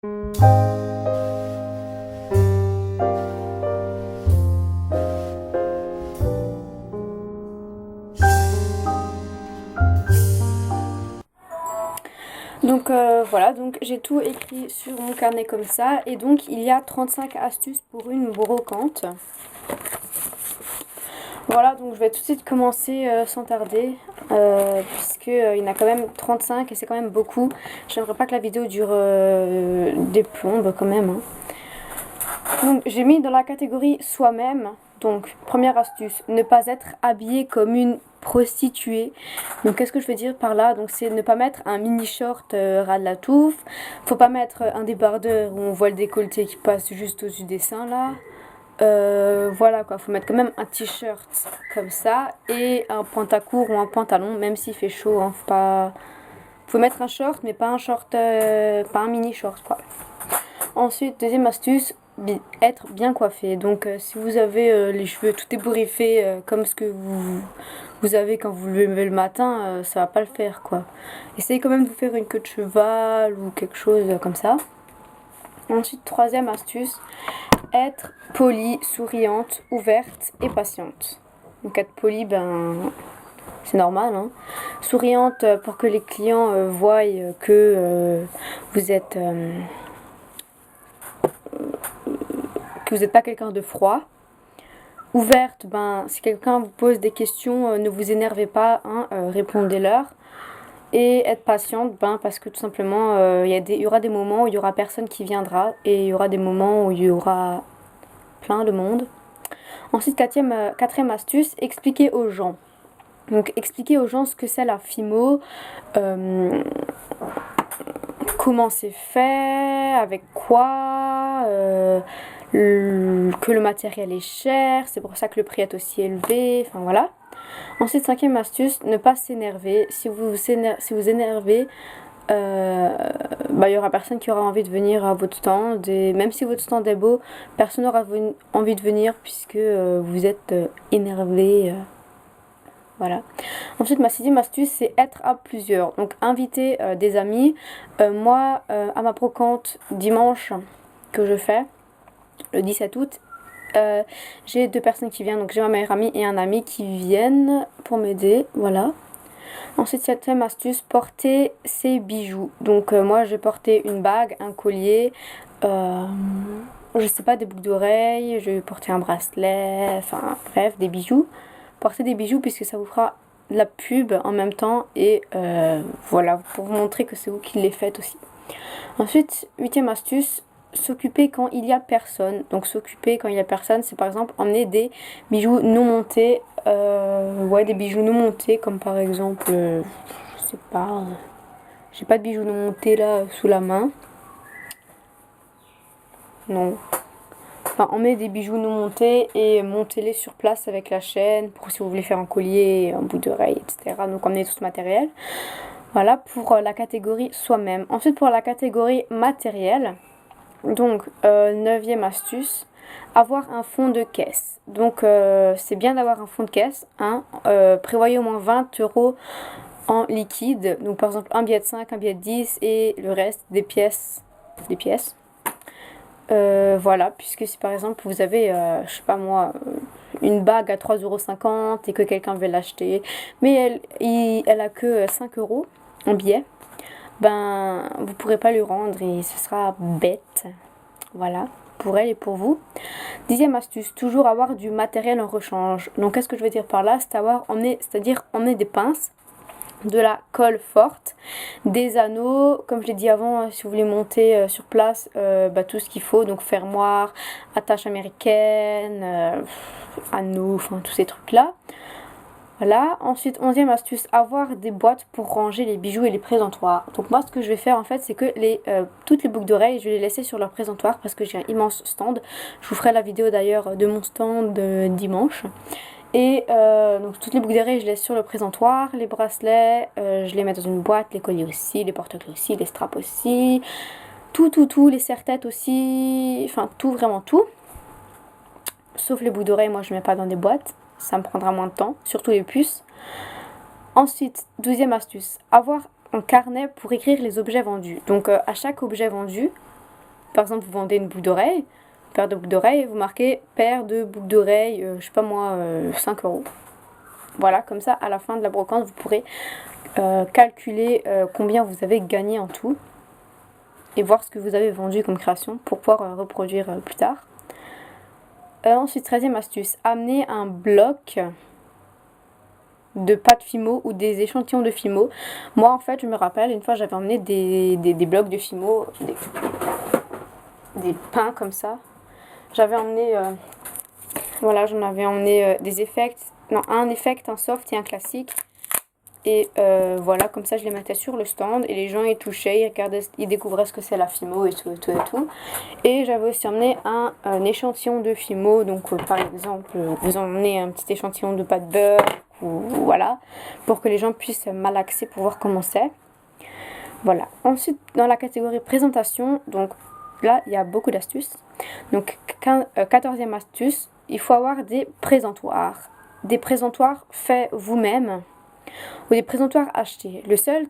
Donc voilà, donc j'ai tout écrit sur mon carnet comme ça. Et donc il y a 35 astuces pour une brocante. Voilà, donc je vais tout de suite commencer sans tarder, puisque il y en a quand même 35 et c'est quand même beaucoup. J'aimerais pas que la vidéo dure des plombes quand même, hein. Donc j'ai mis dans la catégorie soi-même. Donc première astuce, ne pas être habillé comme une prostituée. Donc qu'est-ce que je veux dire par là? Donc c'est ne pas mettre un mini short ras de la touffe. Faut pas mettre un débardeur où on voit le décolleté qui passe juste au-dessus des seins là. Voilà quoi, faut mettre quand même un t-shirt comme ça et un pantacourt ou un pantalon, même s'il fait chaud, hein, faut mettre un short mais pas un short, pas un mini short quoi. Ensuite, deuxième astuce, être bien coiffé. Donc si vous avez les cheveux tout ébouriffés comme ce que vous avez quand vous levez le matin, ça va pas le faire quoi. Essayez quand même de vous faire une queue de cheval ou quelque chose comme ça. Ensuite, troisième astuce, être polie, souriante, ouverte et patiente. Donc être polie, ben c'est normal, hein. Souriante pour que les clients voient que vous êtes que vous n'êtes pas quelqu'un de froid. Ouverte, ben si quelqu'un vous pose des questions, ne vous énervez pas, hein, répondez-leur. Et être patiente, ben parce que tout simplement il y aura des moments où il y aura personne qui viendra et il y aura des moments où il y aura plein de monde. Ensuite, quatrième astuce, expliquer aux gens. Donc expliquer aux gens ce que c'est la FIMO, comment c'est fait, avec quoi, que le matériel est cher, c'est pour ça que le prix est aussi élevé, enfin voilà. Ensuite, cinquième astuce, ne pas s'énerver. Si vous énervez, il y aura personne qui aura envie de venir à votre stand. Et même si votre stand est beau, personne n'aura envie de venir puisque vous êtes énervé. Voilà. Ensuite, ma sixième astuce, c'est être à plusieurs. Donc, inviter des amis. Moi, à ma brocante dimanche que je fais, le 17 août, j'ai deux personnes qui viennent. Donc, j'ai ma meilleure amie et un ami qui viennent pour m'aider. Voilà. Ensuite, septième astuce, porter ses bijoux. Donc, moi, j'ai porté une bague, un collier, je sais pas, des boucles d'oreilles, je vais porter un bracelet, enfin, bref, des bijoux. Portez des bijoux puisque ça vous fera de la pub en même temps et voilà, pour vous montrer que c'est vous qui les faites aussi. Ensuite, huitième astuce, s'occuper quand il y a personne. Donc s'occuper quand il y a personne, c'est par exemple emmener des bijoux non montés, des bijoux non montés comme par exemple, je sais pas, j'ai pas de bijoux non montés là sous la main. Non. Enfin, emmenez des bijoux non montés et montez-les sur place avec la chaîne pour si vous voulez faire un collier, un bout d'oreille, etc. Donc emmenez tout ce matériel. Voilà pour la catégorie soi-même. Ensuite pour la catégorie matériel, donc neuvième astuce, avoir un fond de caisse. Donc c'est bien d'avoir un fond de caisse, hein. Prévoyez au moins 20 € en liquide. Donc par exemple un billet de 5, un billet de 10 et le reste des pièces. Voilà, puisque si par exemple vous avez, je sais pas moi, une bague à 3,50 € et que quelqu'un veut l'acheter, mais elle a que 5 € en billet, ben vous pourrez pas lui rendre et ce sera bête. Voilà, pour elle et pour vous. Dixième astuce, toujours avoir du matériel en rechange. Donc qu'est-ce que je veux dire par là? C'est-à-dire emmener des pinces, de la colle forte, des anneaux, comme je l'ai dit avant, si vous voulez monter sur place, tout ce qu'il faut, donc fermoir, attache américaine, anneaux, enfin tous ces trucs là. Voilà. Ensuite, onzième astuce, avoir des boîtes pour ranger les bijoux et les présentoirs. Donc moi ce que je vais faire en fait, c'est que toutes les boucles d'oreilles, je vais les laisser sur leur présentoir parce que j'ai un immense stand. Je vous ferai la vidéo d'ailleurs de mon stand dimanche. Et donc toutes les boucles d'oreilles je laisse sur le présentoir, les bracelets je les mets dans une boîte, les colliers aussi, les porte-clés aussi, les straps aussi, tout, les serre-têtes aussi, enfin tout, vraiment tout. Sauf les boucles d'oreilles, moi je mets pas dans des boîtes, ça me prendra moins de temps, surtout les puces. Ensuite, douzième astuce, avoir un carnet pour écrire les objets vendus. Donc à chaque objet vendu, par exemple, vous vendez une boucle d'oreille, paire de boucles d'oreilles, vous marquez paire de boucles d'oreilles, je sais pas moi, 5 euros. Voilà, comme ça, à la fin de la brocante, vous pourrez calculer combien vous avez gagné en tout et voir ce que vous avez vendu comme création pour pouvoir reproduire plus tard. Ensuite, 13e astuce, amener un bloc de pâte Fimo ou des échantillons de Fimo. Moi, en fait, je me rappelle, une fois, j'avais emmené des blocs de Fimo, des pains comme ça. J'avais emmené, voilà, j'en avais emmené des effects, non, un effect, un soft et un classique. Et voilà, comme ça, je les mettais sur le stand et les gens y touchaient, ils regardaient, ils découvraient ce que c'est la Fimo et tout et tout et tout. Et j'avais aussi emmené un échantillon de Fimo, donc par exemple, vous emmenez un petit échantillon de pâte beurre, ou voilà, pour que les gens puissent malaxer pour voir comment c'est. Voilà. Ensuite, dans la catégorie présentation, donc là, il y a beaucoup d'astuces. Donc, 14e astuce, il faut avoir des présentoirs. Des présentoirs faits vous-même ou des présentoirs achetés. Le seul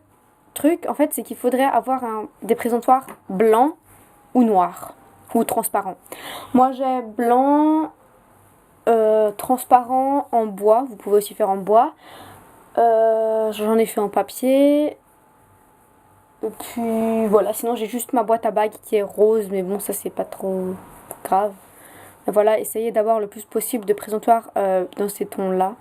truc, en fait, c'est qu'il faudrait avoir des présentoirs blancs ou noirs ou transparents. Moi, j'ai blanc, transparent en bois. Vous pouvez aussi faire en bois. J'en ai fait en papier. Et puis voilà, sinon j'ai juste ma boîte à bagues qui est rose, mais bon, ça c'est pas trop grave. Voilà, essayez d'avoir le plus possible de présentoirs dans ces tons-là.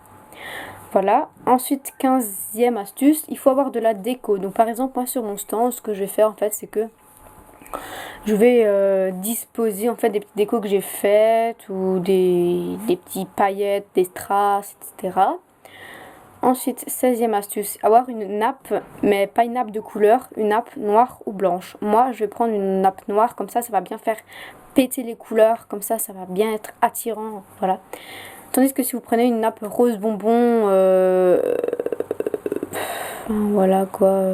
Voilà. Ensuite, 15e astuce, il faut avoir de la déco. Donc par exemple, moi sur mon stand, ce que je vais faire en fait, c'est que je vais disposer en fait des petites décos que j'ai faites ou des petits paillettes, des strass, etc. Ensuite, 16e astuce, avoir une nappe, mais pas une nappe de couleur, une nappe noire ou blanche. Moi, je vais prendre une nappe noire, comme ça va bien faire péter les couleurs, comme ça va bien être attirant, voilà. Tandis que si vous prenez une nappe rose bonbon, voilà quoi,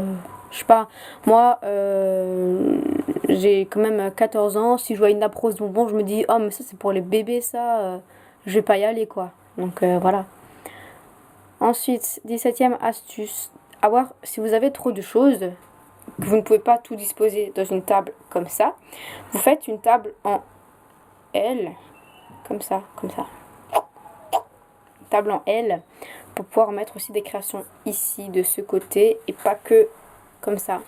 je sais pas, moi, j'ai quand même 14 ans, si je vois une nappe rose bonbon, je me dis, oh mais ça c'est pour les bébés ça, je vais pas y aller quoi, donc voilà. Ensuite, 17e astuce, si vous avez trop de choses, que vous ne pouvez pas tout disposer dans une table comme ça, vous faites une table en L, comme ça. Une table en L, pour pouvoir mettre aussi des créations ici, de ce côté, et pas que comme ça.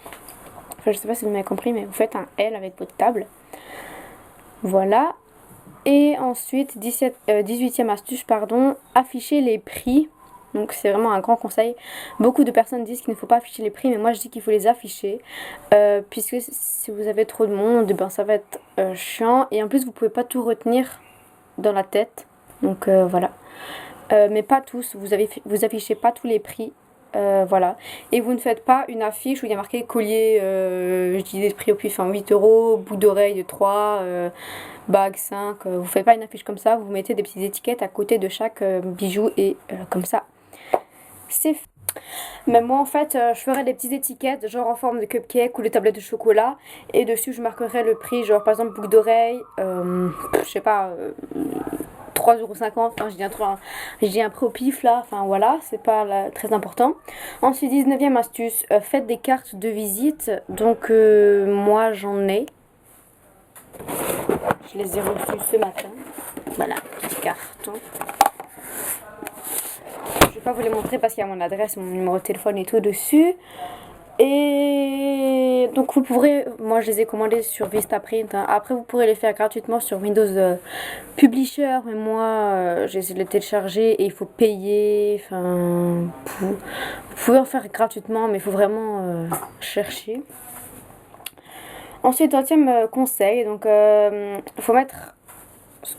Enfin, je sais pas si vous m'avez compris, mais vous faites un L avec votre table. Voilà. Et ensuite, 18e astuce, afficher les prix. Donc c'est vraiment un grand conseil. Beaucoup de personnes disent qu'il ne faut pas afficher les prix, mais moi je dis qu'il faut les afficher. Puisque si vous avez trop de monde, ben ça va être chiant. Et en plus vous pouvez pas tout retenir dans la tête. Donc voilà. Mais pas tous, vous affichez pas tous les prix. Voilà. Et vous ne faites pas une affiche où il y a marqué collier, je dis des prix au pif, 8 euros, boucle d'oreille 3, bague 5. Vous faites pas une affiche comme ça, vous mettez des petites étiquettes à côté de chaque bijou et comme ça. C'est fait. Mais moi en fait je ferais des petites étiquettes genre en forme de cupcake ou de tablettes de chocolat et dessus je marquerais le prix, genre par exemple boucle d'oreille, je sais pas, 3,50 €, enfin je dis un prix au pif là, enfin voilà, c'est pas très important. Ensuite 19e astuce, faites des cartes de visite, donc moi j'en ai. Je les ai reçues ce matin. Voilà, petit carton. Je vais pas vous les montrer parce qu'il y a mon adresse, mon numéro de téléphone et tout dessus. Et donc vous pourrez, moi je les ai commandés sur Vistaprint, hein. Après vous pourrez les faire gratuitement sur Windows Publisher, mais moi j'ai essayé de les télécharger et il faut payer. Enfin, vous pouvez en faire gratuitement, mais il faut vraiment chercher. Ensuite, 20e conseil, donc il faut mettre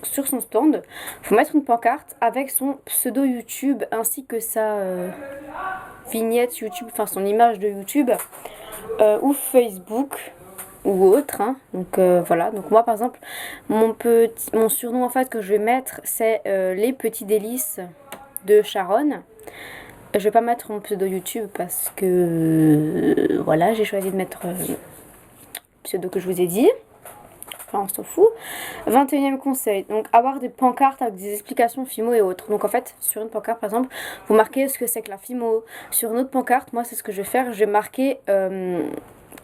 sur son stand, il faut mettre une pancarte avec son pseudo YouTube ainsi que sa vignette YouTube, enfin son image de YouTube ou Facebook ou autre, hein. Donc voilà, donc moi par exemple mon surnom en fait que je vais mettre c'est les petits délices de Sharon. Je vais pas mettre mon pseudo YouTube parce que voilà, j'ai choisi de mettre pseudo que je vous ai dit. Enfin, on s'en fout. 21e conseil, donc avoir des pancartes avec des explications Fimo et autres. Donc en fait, sur une pancarte par exemple, vous marquez ce que c'est que la Fimo. Sur une autre pancarte, moi c'est ce que je vais faire, je vais marquer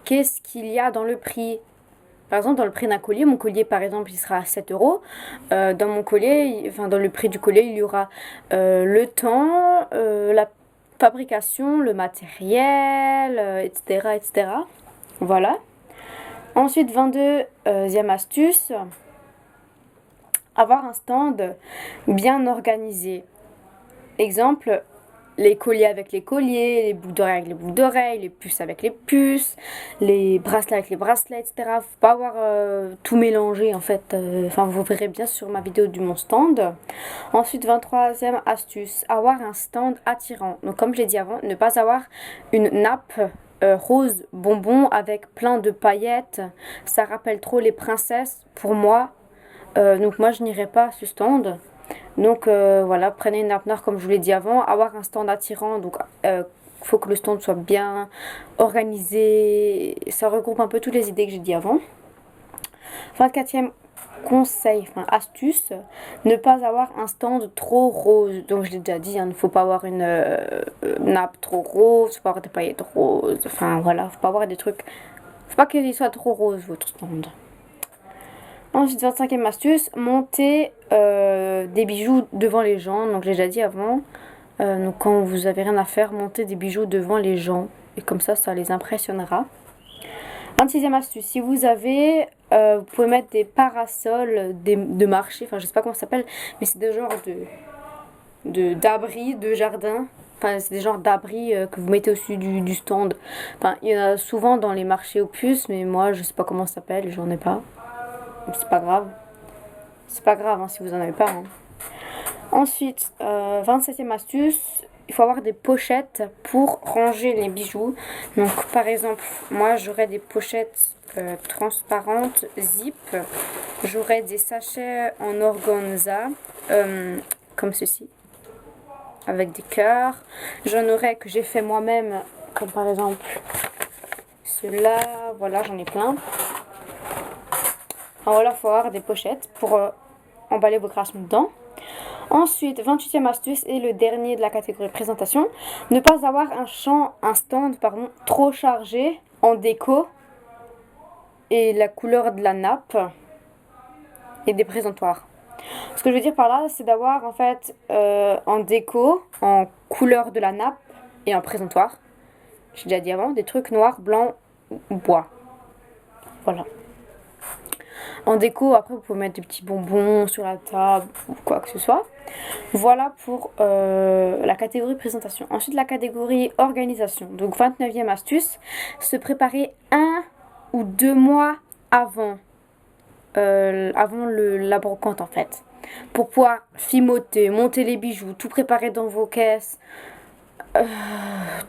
qu'est-ce qu'il y a dans le prix. Par exemple, dans le prix d'un collier, mon collier par exemple, il sera à 7 euros. Dans mon collier, enfin dans le prix du collier, il y aura le temps, la fabrication, le matériel, etc., etc. Voilà. Ensuite, 22e astuce, avoir un stand bien organisé. Exemple, les colliers avec les colliers, les boucles d'oreilles avec les boucles d'oreilles, les puces avec les puces, les bracelets avec les bracelets, etc. Faut pas avoir tout mélangé en fait. Enfin, vous verrez bien sur ma vidéo du mon stand. Ensuite, 23e astuce, avoir un stand attirant. Donc, comme je l'ai dit avant, ne pas avoir une nappe rose bonbon avec plein de paillettes. Ça rappelle trop les princesses pour moi. Donc, moi, je n'irai pas à ce stand. Donc voilà, prenez une nappe noire comme je vous l'ai dit avant, avoir un stand attirant, donc faut que le stand soit bien organisé, ça regroupe un peu toutes les idées que j'ai dit avant. 24e conseil, enfin astuce, ne pas avoir un stand trop rose. Donc je l'ai déjà dit, il ne faut pas avoir une nappe trop rose, faut pas avoir des paillettes roses, enfin voilà, faut pas avoir des trucs, faut pas qu'il soit trop rose votre stand. Ensuite, 25e astuce, monter des bijoux devant les gens. Donc, j'ai déjà dit avant. Donc, quand vous avez rien à faire, montez des bijoux devant les gens. Et comme ça les impressionnera. 26e astuce, si vous avez, vous pouvez mettre des parasols de marché. Enfin, je sais pas comment ça s'appelle, mais c'est des genres d'abris, de jardin. Enfin, c'est des genres d'abris que vous mettez au-dessus du stand. Enfin, il y en a souvent dans les marchés aux puces, mais moi, je sais pas comment ça s'appelle, j'en ai pas. C'est pas grave. C'est pas grave hein, si vous en avez pas. Hein. Ensuite, 27e astuce, il faut avoir des pochettes pour ranger les bijoux. Donc par exemple, moi j'aurais des pochettes transparentes, zip. J'aurais des sachets en organza, comme ceci, avec des cœurs. J'en aurais que j'ai fait moi-même, comme par exemple ceux-là. Voilà, j'en ai plein. Alors voilà, il faut avoir des pochettes pour emballer vos créations dedans. Ensuite, 28e astuce et le dernier de la catégorie présentation, ne pas avoir un stand trop chargé en déco et la couleur de la nappe et des présentoirs. Ce que je veux dire par là, c'est d'avoir en fait en déco, en couleur de la nappe et en présentoir, j'ai déjà dit avant, des trucs noirs, blancs ou bois. Voilà. En déco, après, vous pouvez mettre des petits bonbons sur la table ou quoi que ce soit. Voilà pour la catégorie présentation. Ensuite, la catégorie organisation. Donc, 29e astuce, se préparer 1 ou 2 mois avant, la brocante en fait. Pour pouvoir fimoter, monter les bijoux, tout préparer dans vos caisses.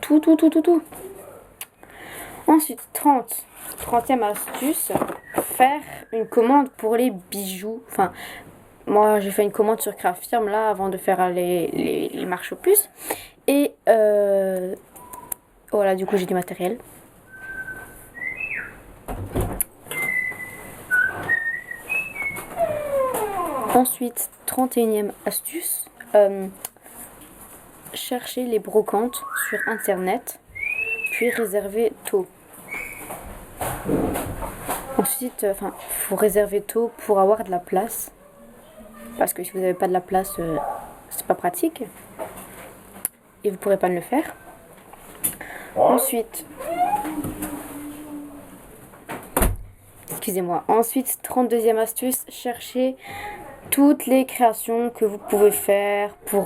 Tout. Ensuite, 30e astuce, faire une commande pour les bijoux. Enfin, moi j'ai fait une commande sur Craftfirm là avant de faire les marches aux puces. Et voilà, du coup j'ai du matériel. Ensuite, 31e astuce, chercher les brocantes sur internet, puis réserver tôt. Ensuite, faut réserver tôt pour avoir de la place. Parce que si vous n'avez pas de la place, c'est pas pratique. Et vous pourrez pas le faire. Ensuite, excusez-moi. Ensuite, 32e astuce, cherchez toutes les créations que vous pouvez faire pour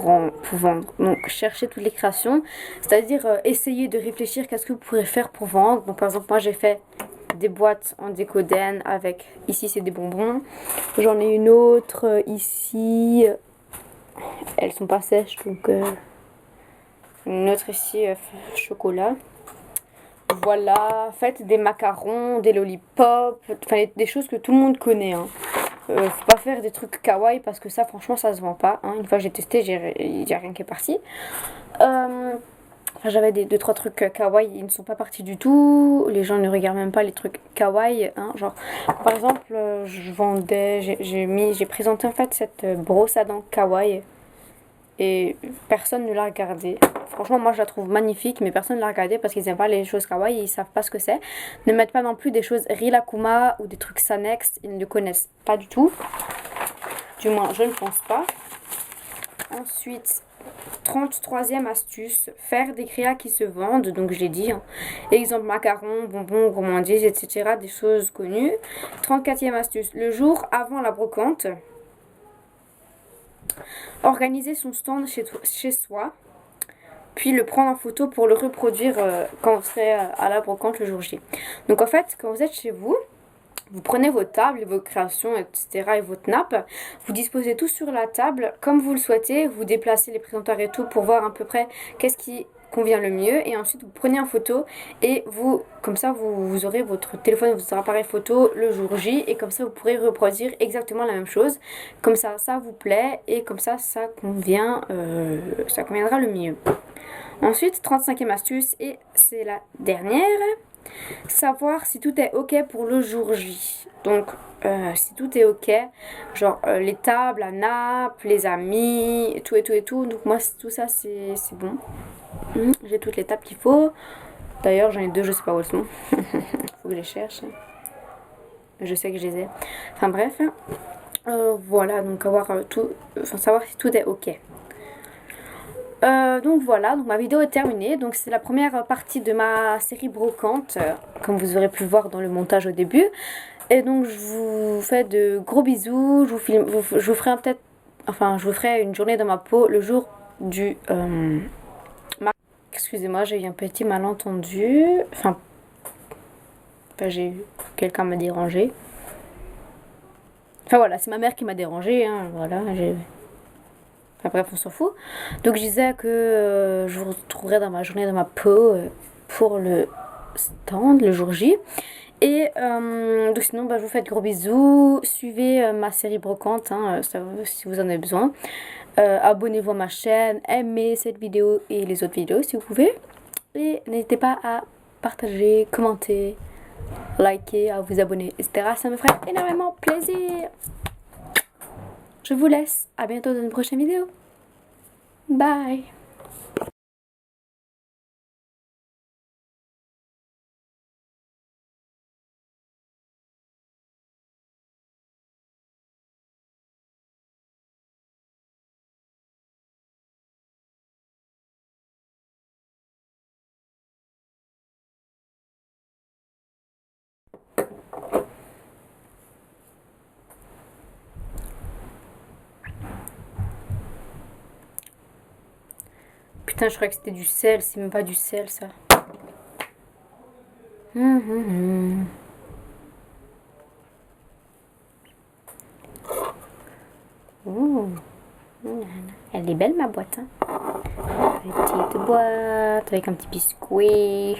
vendre. Donc, cherchez toutes les créations. C'est-à-dire, essayez de réfléchir qu'est-ce que vous pourrez faire pour vendre. Donc, par exemple, moi, j'ai fait des boîtes en décoden avec, ici c'est des bonbons, j'en ai une autre ici, elles sont pas sèches donc une autre ici chocolat. Voilà, faites des macarons, des lollipops, enfin des choses que tout le monde connaît hein. Faut pas faire des trucs kawaii parce que ça franchement ça se vend pas hein. Une fois j'ai testé, il y a rien qui est parti. J'avais 2-3 trucs kawaii, ils ne sont pas partis du tout. Les gens ne regardent même pas les trucs kawaii. Hein. Genre, par exemple, j'ai présenté en fait cette brosse à dents kawaii et personne ne l'a regardé. Franchement, moi je la trouve magnifique, mais personne ne l'a regardée parce qu'ils n'aiment pas les choses kawaii et ils savent pas ce que c'est. Ne mettent pas non plus des choses Rilakkuma ou des trucs Sanex, ils ne connaissent pas du tout. Du moins, je ne pense pas. Ensuite, 33e astuce, faire des créas qui se vendent, donc j'ai dit, hein. Exemple macarons, bonbons, gourmandises, etc. Des choses connues. 34e astuce, le jour avant la brocante, organiser son stand chez soi, puis le prendre en photo pour le reproduire quand vous serez à la brocante le jour J. Donc en fait, quand vous êtes chez vous, vous prenez vos tables, vos créations, etc. et votre nappe, vous disposez tout sur la table comme vous le souhaitez, vous déplacez les présentaires et tout pour voir à peu près qu'est-ce qui convient le mieux et ensuite vous prenez en photo et vous, comme ça vous aurez votre téléphone, votre appareil photo le jour J et comme ça vous pourrez reproduire exactement la même chose. Comme ça vous plaît et comme ça convient, ça conviendra le mieux. Ensuite, 35e astuce et c'est la dernière. Savoir si tout est ok pour le jour J. Donc, si tout est ok, genre les tables, la nappe, les amis, tout et tout et tout. Donc, moi, tout ça, c'est bon. J'ai toutes les tables qu'il faut. D'ailleurs, j'en ai deux, je sais pas où elles sont. Faut que je les cherche. Je sais que je les ai. Enfin, bref. Voilà, donc savoir si tout est ok. Donc voilà, donc ma vidéo est terminée. Donc c'est la première partie de ma série brocante, comme vous aurez pu le voir dans le montage au début. Et donc je vous fais de gros bisous. Je vous ferai je vous ferai une journée dans ma peau le jour du Excusez-moi, j'ai eu un petit malentendu. Enfin j'ai eu quelqu'un m'a dérangé. Enfin voilà, c'est ma mère qui m'a dérangé, hein. Voilà, Enfin bref, on s'en fout. Donc je disais que je vous retrouverai dans ma journée dans ma peau pour le stand, le jour J. Et donc sinon, je vous fais de gros bisous. Suivez ma série brocante, hein, si vous en avez besoin. Abonnez-vous à ma chaîne, aimez cette vidéo et les autres vidéos si vous pouvez. Et n'hésitez pas à partager, commenter, liker, à vous abonner, etc. Ça me ferait énormément plaisir. Je vous laisse. À bientôt dans une prochaine vidéo. Bye. Putain, je croyais que c'était du sel. C'est même pas du sel, ça. Ouh. Elle est belle, ma boîte, hein. Petite boîte avec un petit biscuit.